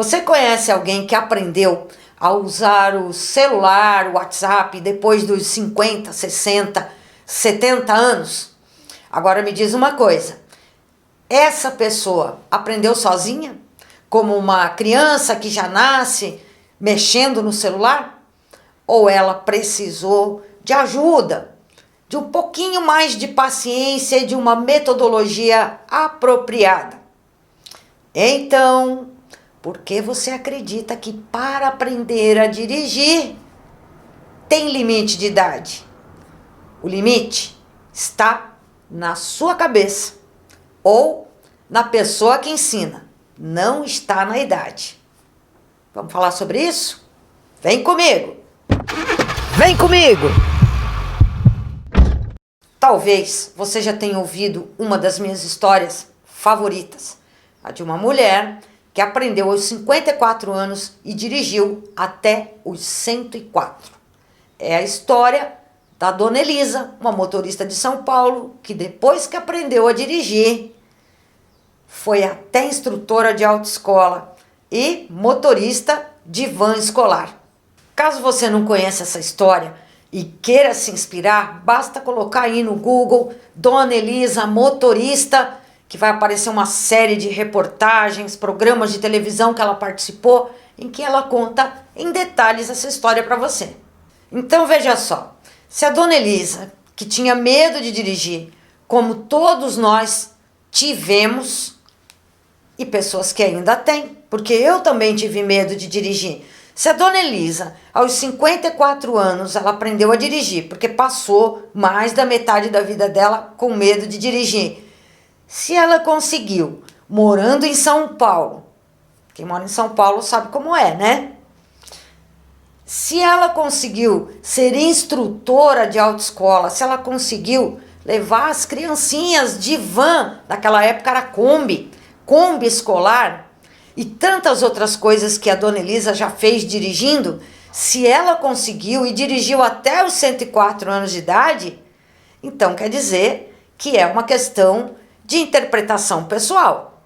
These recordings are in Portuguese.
Você conhece alguém que aprendeu a usar o celular, o WhatsApp, depois dos 50, 60, 70 anos? Agora me diz uma coisa, essa pessoa aprendeu sozinha? Como uma criança que já nasce mexendo no celular? Ou ela precisou de ajuda, de um pouquinho mais de paciência e de uma metodologia apropriada? Então, por que você acredita que para aprender a dirigir tem limite de idade? O limite está na sua cabeça ou na pessoa que ensina, não está na idade. Vamos falar sobre isso? Vem comigo! Vem comigo! Talvez você já tenha ouvido uma das minhas histórias favoritas, a de uma mulher que aprendeu aos 54 anos e dirigiu até os 104. É a história da Dona Elisa, uma motorista de São Paulo, que depois que aprendeu a dirigir, foi até instrutora de autoescola e motorista de van escolar. Caso você não conheça essa história e queira se inspirar, basta colocar aí no Google Dona Elisa motorista, que vai aparecer uma série de reportagens, programas de televisão que ela participou, em que ela conta em detalhes essa história para você. Então veja só, se a Dona Elisa, que tinha medo de dirigir, como todos nós tivemos, e pessoas que ainda têm, porque eu também tive medo de dirigir. Se a Dona Elisa, aos 54 anos, ela aprendeu a dirigir, porque passou mais da metade da vida dela com medo de dirigir. Se ela conseguiu, morando em São Paulo, quem mora em São Paulo sabe como é, né? Se ela conseguiu ser instrutora de autoescola, se ela conseguiu levar as criancinhas de van, naquela época era Kombi escolar, e tantas outras coisas que a Dona Elisa já fez dirigindo, se ela conseguiu e dirigiu até os 104 anos de idade, então quer dizer que é uma questão de interpretação pessoal.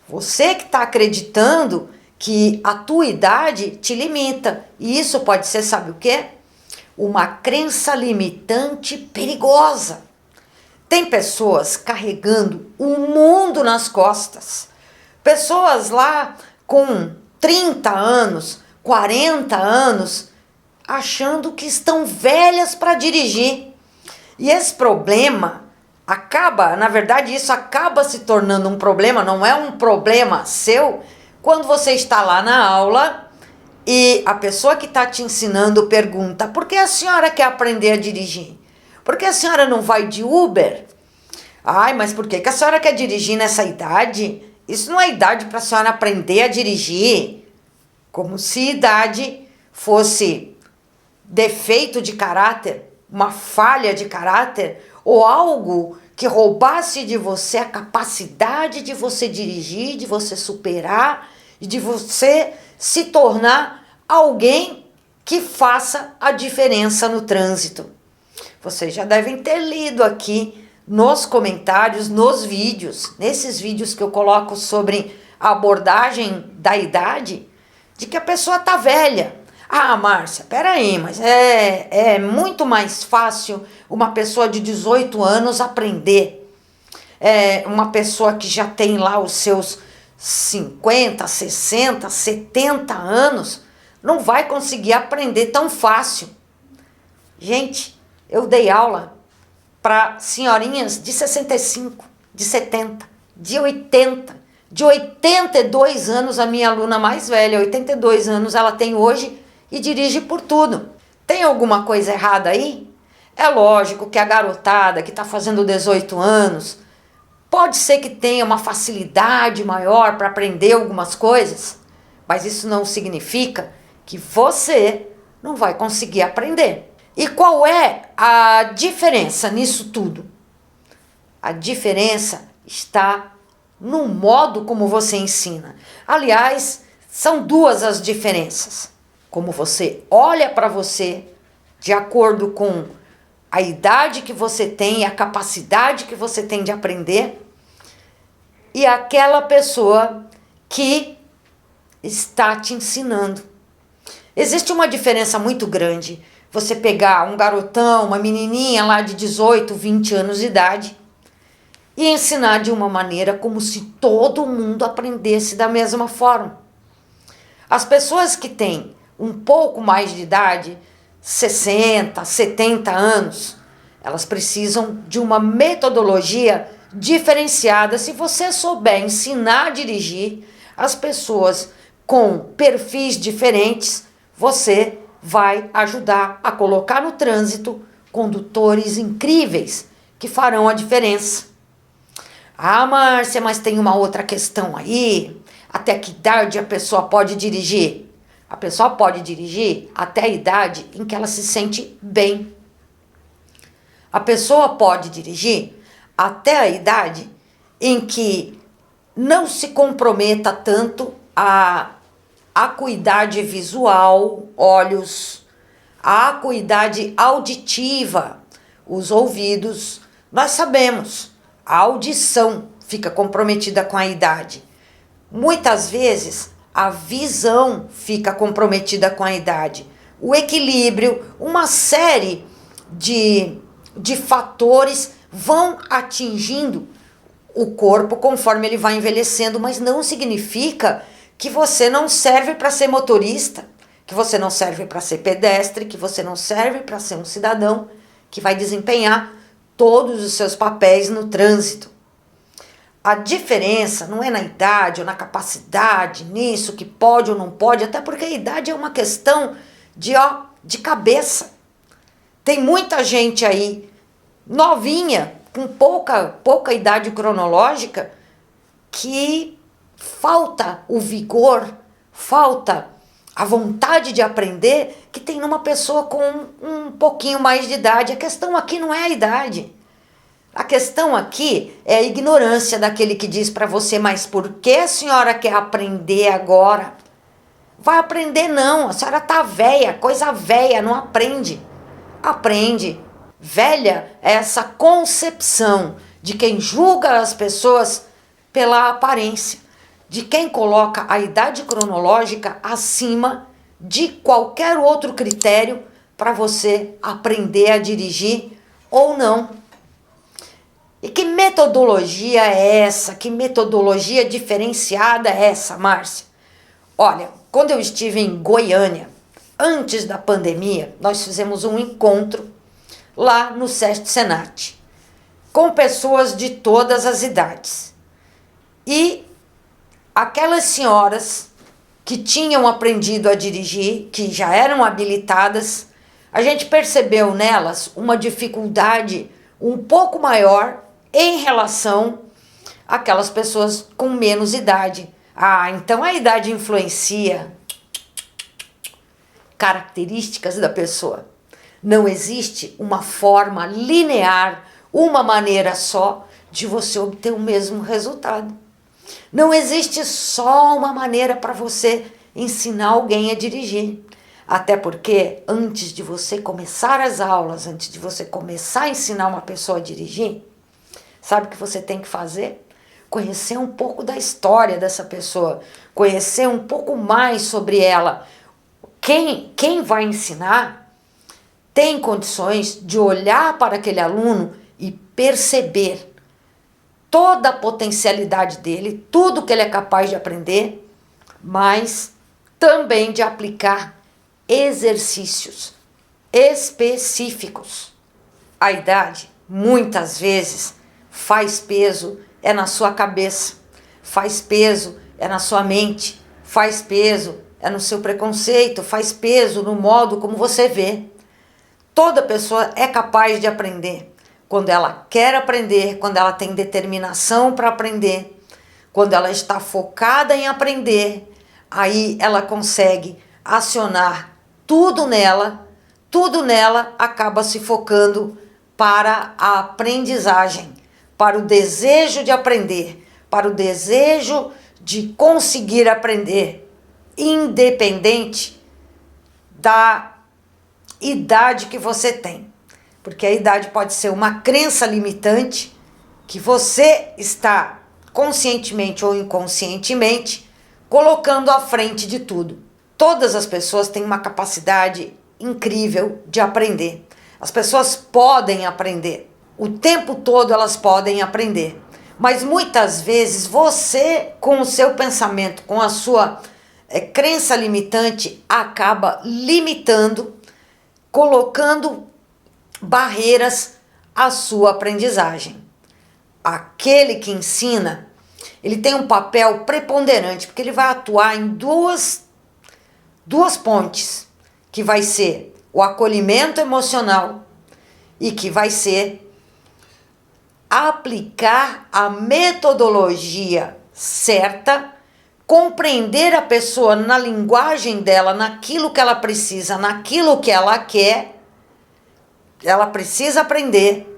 Você que está acreditando que a tua idade te limita. E isso pode ser, sabe o quê? Uma crença limitante perigosa. Tem pessoas carregando o mundo nas costas. Pessoas lá com 30 anos, 40 anos, achando que estão velhas para dirigir. E esse problema acaba, na verdade, isso acaba se tornando um problema, não é um problema seu, quando você está lá na aula e a pessoa que está te ensinando pergunta: por que a senhora quer aprender a dirigir? Por que a senhora não vai de Uber? Ai, mas por que a senhora quer dirigir nessa idade? Isso não é idade para a senhora aprender a dirigir. Como se idade fosse defeito de caráter, uma falha de caráter, ou algo que roubasse de você a capacidade de você dirigir, de você superar e de você se tornar alguém que faça a diferença no trânsito. Vocês já devem ter lido aqui nos comentários, nos vídeos, nesses vídeos que eu coloco sobre a abordagem da idade, de que a pessoa tá velha. Ah, Márcia, peraí, mas é muito mais fácil uma pessoa de 18 anos aprender. Uma pessoa que já tem lá os seus 50, 60, 70 anos, não vai conseguir aprender tão fácil. Gente, eu dei aula para senhorinhas de 65, de 70, de 80, de 82 anos, a minha aluna mais velha, 82 anos ela tem hoje, e dirige por tudo. Tem alguma coisa errada aí? É lógico que a garotada que está fazendo 18 anos, pode ser que tenha uma facilidade maior para aprender algumas coisas, mas isso não significa que você não vai conseguir aprender. E qual é a diferença nisso tudo? A diferença está no modo como você ensina. Aliás, são duas as diferenças. Como você olha para você, de acordo com a idade que você tem, a capacidade que você tem de aprender, e aquela pessoa que está te ensinando. Existe uma diferença muito grande você pegar um garotão, uma menininha lá de 18, 20 anos de idade e ensinar de uma maneira como se todo mundo aprendesse da mesma forma. As pessoas que têm um pouco mais de idade, 60, 70 anos, elas precisam de uma metodologia diferenciada. Se você souber ensinar a dirigir as pessoas com perfis diferentes, você vai ajudar a colocar no trânsito condutores incríveis que farão a diferença. Ah, Márcia, mas tem uma outra questão aí. Até que idade a pessoa pode dirigir? A pessoa pode dirigir até a idade em que ela se sente bem. A pessoa pode dirigir até a idade em que não se comprometa tanto a acuidade visual, olhos, a acuidade auditiva, os ouvidos. Nós sabemos, a audição fica comprometida com a idade. Muitas vezes a visão fica comprometida com a idade. O equilíbrio, uma série de fatores vão atingindo o corpo conforme ele vai envelhecendo, mas não significa que você não serve para ser motorista, que você não serve para ser pedestre, que você não serve para ser um cidadão que vai desempenhar todos os seus papéis no trânsito. A diferença não é na idade ou na capacidade, nisso que pode ou não pode, até porque a idade é uma questão de cabeça. Tem muita gente aí novinha, com pouca idade cronológica, que falta o vigor, falta a vontade de aprender que tem numa pessoa com um pouquinho mais de idade. A questão aqui não é a idade. A questão aqui é a ignorância daquele que diz para você, mas por que a senhora quer aprender agora? Vai aprender não, a senhora tá velha, coisa velha, não aprende. Aprende. Velha é essa concepção de quem julga as pessoas pela aparência, de quem coloca a idade cronológica acima de qualquer outro critério para você aprender a dirigir ou não. E que metodologia é essa? Que metodologia diferenciada é essa, Márcia? Olha, quando eu estive em Goiânia, antes da pandemia, nós fizemos um encontro lá no SESC Senat, com pessoas de todas as idades. E aquelas senhoras que tinham aprendido a dirigir, que já eram habilitadas, a gente percebeu nelas uma dificuldade um pouco maior em relação àquelas pessoas com menos idade. Ah, então a idade influencia. Características da pessoa. Não existe uma forma linear, uma maneira só de você obter o mesmo resultado. Não existe só uma maneira para você ensinar alguém a dirigir. Até porque antes de você começar as aulas, antes de você começar a ensinar uma pessoa a dirigir, sabe o que você tem que fazer? Conhecer um pouco da história dessa pessoa, conhecer um pouco mais sobre ela. Quem vai ensinar tem condições de olhar para aquele aluno e perceber toda a potencialidade dele, tudo que ele é capaz de aprender, mas também de aplicar exercícios específicos. A idade, muitas vezes, faz peso é na sua cabeça, faz peso é na sua mente, faz peso é no seu preconceito, faz peso no modo como você vê. Toda pessoa é capaz de aprender quando ela quer aprender, quando ela tem determinação para aprender, quando ela está focada em aprender, aí ela consegue acionar tudo nela acaba se focando para a aprendizagem, para o desejo de aprender, para o desejo de conseguir aprender, independente da idade que você tem. Porque a idade pode ser uma crença limitante que você está conscientemente ou inconscientemente colocando à frente de tudo. Todas as pessoas têm uma capacidade incrível de aprender. As pessoas podem aprender. O tempo todo elas podem aprender. Mas muitas vezes você, com o seu pensamento, com a sua crença limitante, acaba limitando, colocando barreiras à sua aprendizagem. Aquele que ensina, ele tem um papel preponderante, porque ele vai atuar em duas pontes, que vai ser o acolhimento emocional e que vai ser aplicar a metodologia certa, compreender a pessoa na linguagem dela, naquilo que ela precisa, naquilo que ela quer, ela precisa aprender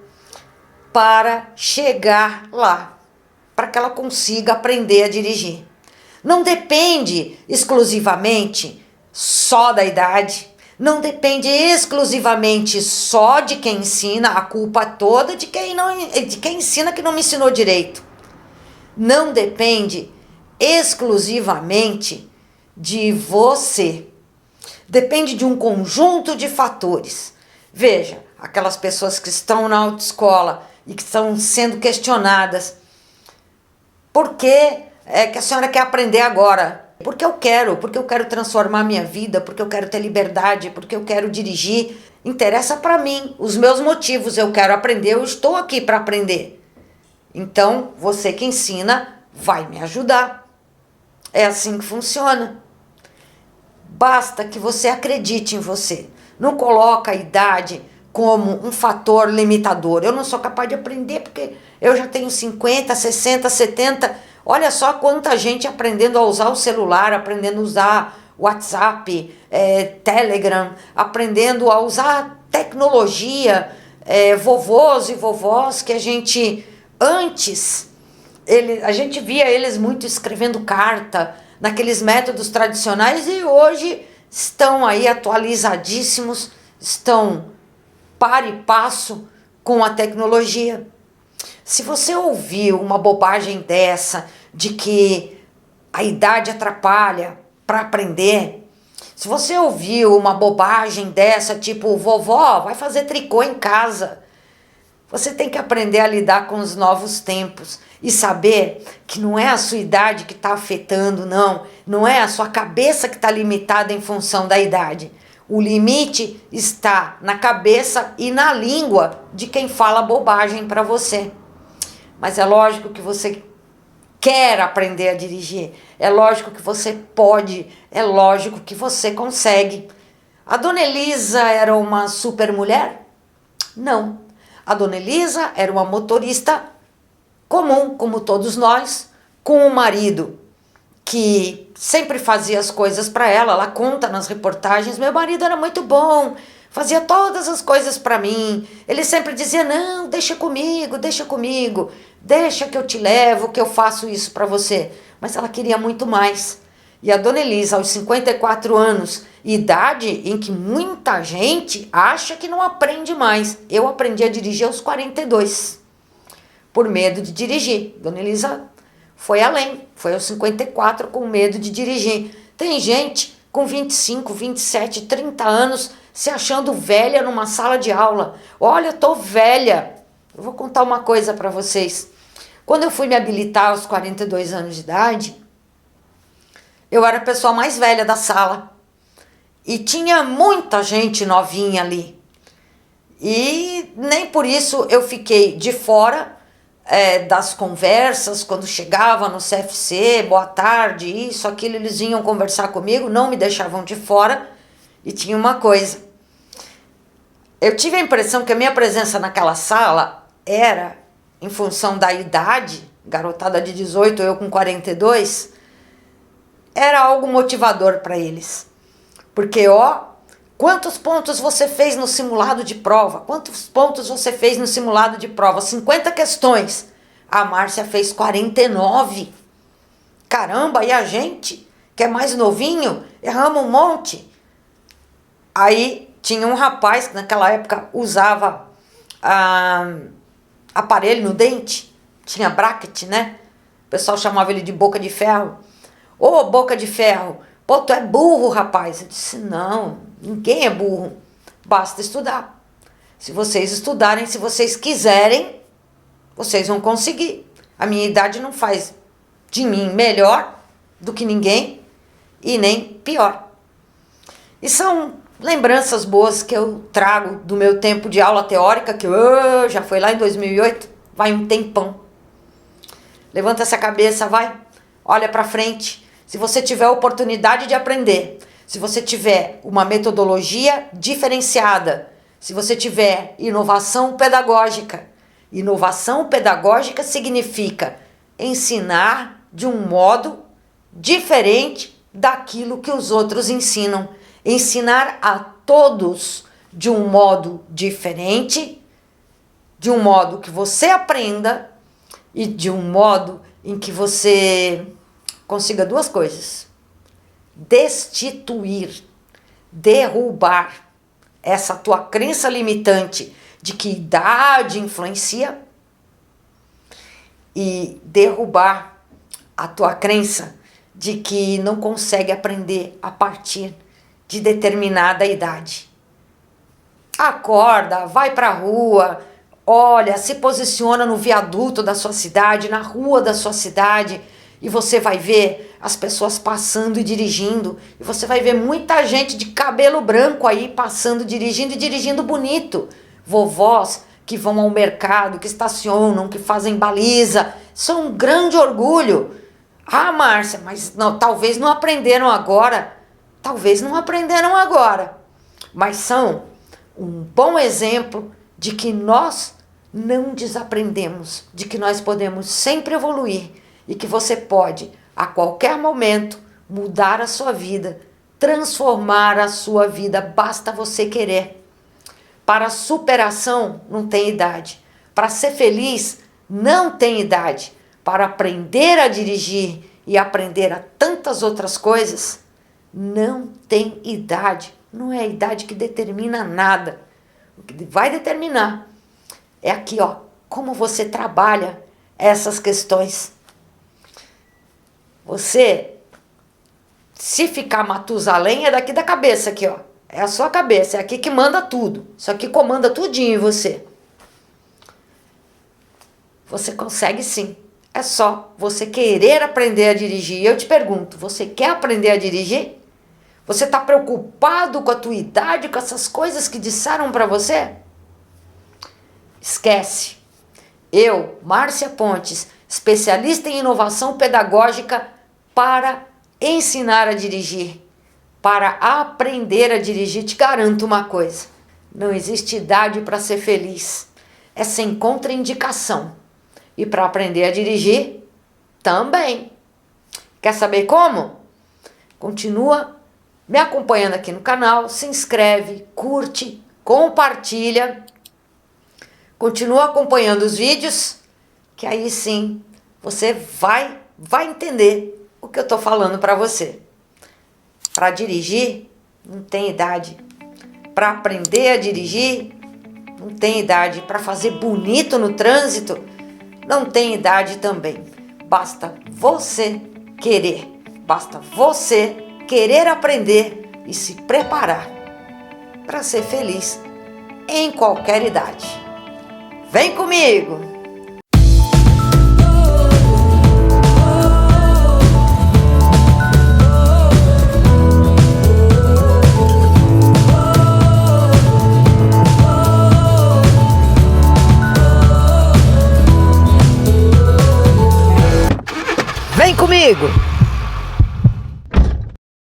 para chegar lá, para que ela consiga aprender a dirigir. Não depende exclusivamente só da idade, não depende exclusivamente só de quem ensina, a culpa toda de quem ensina que não me ensinou direito. Não depende exclusivamente de você. Depende de um conjunto de fatores. Veja, aquelas pessoas que estão na autoescola e que estão sendo questionadas. Por que a senhora quer aprender agora? Porque eu quero transformar minha vida, porque eu quero ter liberdade, porque eu quero dirigir. Interessa para mim, os meus motivos, eu quero aprender, eu estou aqui para aprender. Então, você que ensina vai me ajudar. É assim que funciona. Basta que você acredite em você. Não coloca a idade como um fator limitador. Eu não sou capaz de aprender porque eu já tenho 50, 60, 70. Olha só quanta gente aprendendo a usar o celular, aprendendo a usar WhatsApp, Telegram, aprendendo a usar tecnologia, vovôs e vovós que a gente antes, a gente via eles muito escrevendo carta naqueles métodos tradicionais e hoje estão aí atualizadíssimos, estão par e passo com a tecnologia. Se você ouviu uma bobagem dessa, de que a idade atrapalha para aprender, se você ouviu uma bobagem dessa, tipo, vovó, vai fazer tricô em casa, você tem que aprender a lidar com os novos tempos e saber que não é a sua idade que está afetando, não é a sua cabeça que está limitada em função da idade. O limite está na cabeça e na língua de quem fala bobagem para você. Mas é lógico que você quer aprender a dirigir, é lógico que você pode, é lógico que você consegue. A Dona Elisa era uma super mulher? Não. A Dona Elisa era uma motorista comum, como todos nós, com um marido que sempre fazia as coisas para ela. Ela conta nas reportagens, meu marido era muito bom, fazia todas as coisas para mim. Ele sempre dizia, não, deixa comigo, deixa que eu te levo, que eu faço isso para você. Mas ela queria muito mais. E a Dona Elisa, aos 54 anos, idade em que muita gente acha que não aprende mais. Eu aprendi a dirigir aos 42, por medo de dirigir. Dona Elisa foi além, foi aos 54 com medo de dirigir. Tem gente com 25, 27, 30 anos se achando velha numa sala de aula. Olha, eu tô velha. Eu vou contar uma coisa para vocês. Quando eu fui me habilitar aos 42 anos de idade, eu era a pessoa mais velha da sala. E tinha muita gente novinha ali. E nem por isso eu fiquei de fora das conversas, quando chegava no CFC, boa tarde, isso, aquilo, eles vinham conversar comigo, não me deixavam de fora. E tinha uma coisa, eu tive a impressão que a minha presença naquela sala era, em função da idade, garotada de 18, eu com 42, era algo motivador para eles. Porque, quantos pontos você fez no simulado de prova? Quantos pontos você fez no simulado de prova? 50 questões. A Márcia fez 49. Caramba, e a gente, que é mais novinho, erramos um monte. Aí tinha um rapaz que naquela época usava aparelho no dente. Tinha bracket, né? O pessoal chamava ele de boca de ferro. Ô, boca de ferro, pô, tu é burro, rapaz. Eu disse, não, ninguém é burro. Basta estudar. Se vocês estudarem, se vocês quiserem, vocês vão conseguir. A minha idade não faz de mim melhor do que ninguém e nem pior. E são lembranças boas que eu trago do meu tempo de aula teórica, que já foi lá em 2008, vai um tempão. Levanta essa cabeça, vai, olha para frente. Se você tiver a oportunidade de aprender, se você tiver uma metodologia diferenciada, se você tiver inovação pedagógica significa ensinar de um modo diferente daquilo que os outros ensinam. Ensinar a todos de um modo diferente, de um modo que você aprenda e de um modo em que você consiga duas coisas: destituir, derrubar essa tua crença limitante de que idade influencia e derrubar a tua crença de que não consegue aprender a partir de determinada idade. Acorda, vai pra rua, olha, se posiciona no viaduto da sua cidade, na rua da sua cidade, e você vai ver as pessoas passando e dirigindo, e você vai ver muita gente de cabelo branco aí passando, dirigindo e dirigindo bonito. Vovós que vão ao mercado, que estacionam, que fazem baliza, isso é um grande orgulho. Ah, Márcia, mas não, talvez não aprenderam agora. Talvez não aprenderam agora, mas são um bom exemplo de que nós não desaprendemos, de que nós podemos sempre evoluir e que você pode, a qualquer momento, mudar a sua vida, transformar a sua vida, basta você querer. Para superação não tem idade, para ser feliz não tem idade, para aprender a dirigir e aprender a tantas outras coisas, não tem idade, não é a idade que determina nada. O que vai determinar é aqui, ó, como você trabalha essas questões. Você, se ficar Matusalém, é daqui da cabeça aqui, ó. É a sua cabeça, é aqui que manda tudo. Isso aqui comanda tudinho em você. Você consegue sim. É só você querer aprender a dirigir. E eu te pergunto, você quer aprender a dirigir? Você está preocupado com a tua idade, com essas coisas que disseram para você? Esquece. Eu, Márcia Pontes, especialista em inovação pedagógica para ensinar a dirigir, para aprender a dirigir, te garanto uma coisa: não existe idade para ser feliz. É sem contraindicação. E para aprender a dirigir, também. Quer saber como? Continua me acompanhando aqui no canal, se inscreve, curte, compartilha, continua acompanhando os vídeos, que aí sim você vai entender o que eu estou falando para você. Para dirigir, não tem idade. Para aprender a dirigir, não tem idade. Para fazer bonito no trânsito, não tem idade também. Basta você querer. Basta você querer aprender e se preparar para ser feliz em qualquer idade. Vem comigo! Vem comigo!